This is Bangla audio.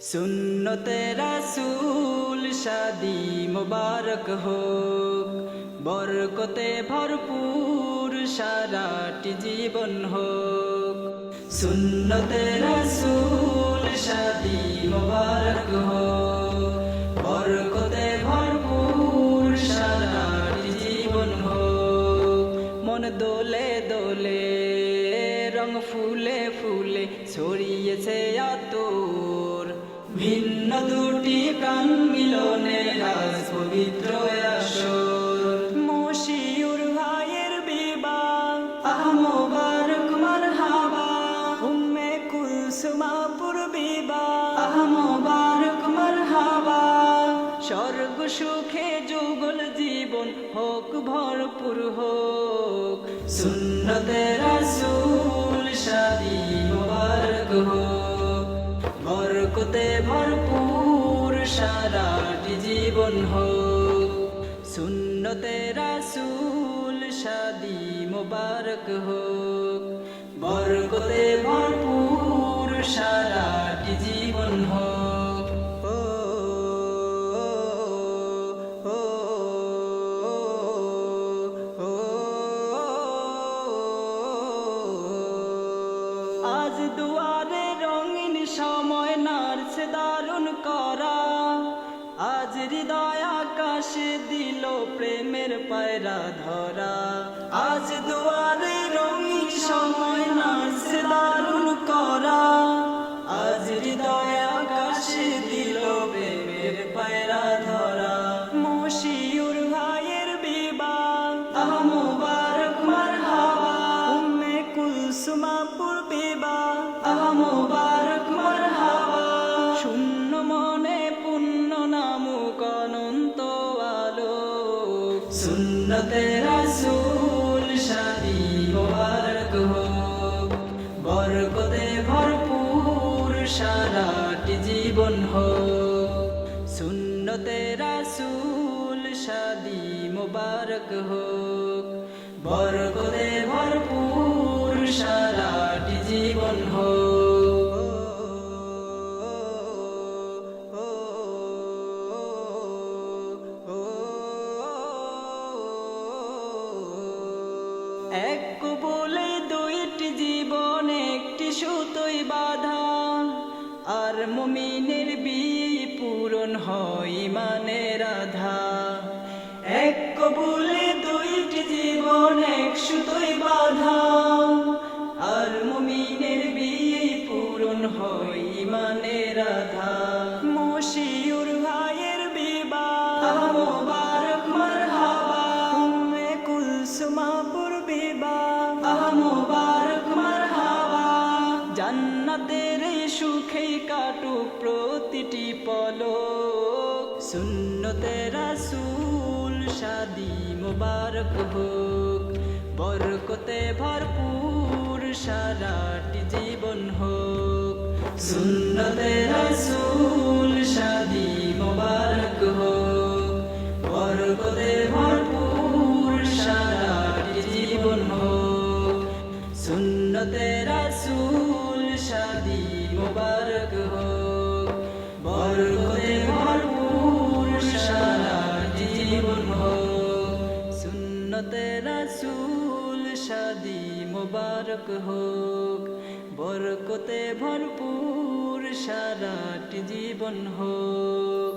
সুন্নতে রাসূল শাদি মুবারক হোক, বরকতে ভরপুর সারাটি জীবন হোক। সুন্নতে রাসূল শাদি মুবারক হোক, বরকতে ভরপুর সারাটি জীবন হোক। মন দোলে দোলে রং ফুলে ফুলে ছড়িয়েছে আতর, ভিন্ন দুটি প্রাণ মিলনে আজ পবিত্র আসর। মশিউর ভাইয়ের বিবাহ আহ মোবারক মারহাবা, উম্মে কুলসুমাপুর বিবাহ আহ মোবারক মারহাবা। স্বর্গ সুখে যুগল জীবন হোক ভরপুর হোক, সুন্নতে রাসূল শাদি মুবারক হোক, বরকতে ভরপুর সারাটি জীবন হোক। সুন্নতে রাসূল শাদি মুবারক হোক, বরকতে ভরপুর সারাটি জীবন হোক। আজ দুয়ারে রঙিন সময় নারছে দারুণ করা, আজ হৃদয় আকাশে দিল প্রেমের পায়রা ধরা। আজ দুয়ারে রঙিন সময় নারছে দারুণ করা, আজ হৃদয় আকাশে দিল প্রেমের পায়রা ধরা। মশিউর ভাইয়ের বিবাহ আহ মোবারক মারহাবা, উম্মে কুলসুমাপুর বিবাহ আহ মোবারক মারহাবা। শূন্য মনে পুণ্য নামক অনন্ত আলোক, সুন্নতে রাসূল শাদি মুবারক হোক, বরকতে ভরপুর সারাটি জীবন হোক। সুন্নতে রাসূল শাদি মুবারক হোক, বরকতে ভরপুর সারাটি জীবন হোক। এক কবুলে দুইটি জীবন একটি সুতোই বাঁধা, আর মুমিনের বিয়ে পূরণ হয় ইমানের আধা। এক কবুলে দুইটি জীবন এক সুতোই বাঁধা, আর মুমিনের বিয়ে পূরণ হয় ইমানের আধা। মশিউর ভাইয়ের বিবাহ আহ মোবারক মারহাবা, উম্মে কুলসুমাপুর বিবাহ আহ মোবারক মারহাবা। জান্নাতের সুখে কাটুক প্রতিটি পলক, সুন্নতে রাসূল শাদি মুবারক হোক, বরকতে ভরপুর সারাটি জীবন হোক। সুন্নতে রাসূল শাদি মুবারক হোক, বরকতে ভরপুর সারাটি জীবন হোক। সুন্নতে রাসূল শাদি মুবারক হোক, বরকতে ভরপুর সারাটি জীবন হোক। সুন্নতে রাসূল শাদি মুবারক হোক, বরকতে ভরপুর সারাটি জীবন হোক।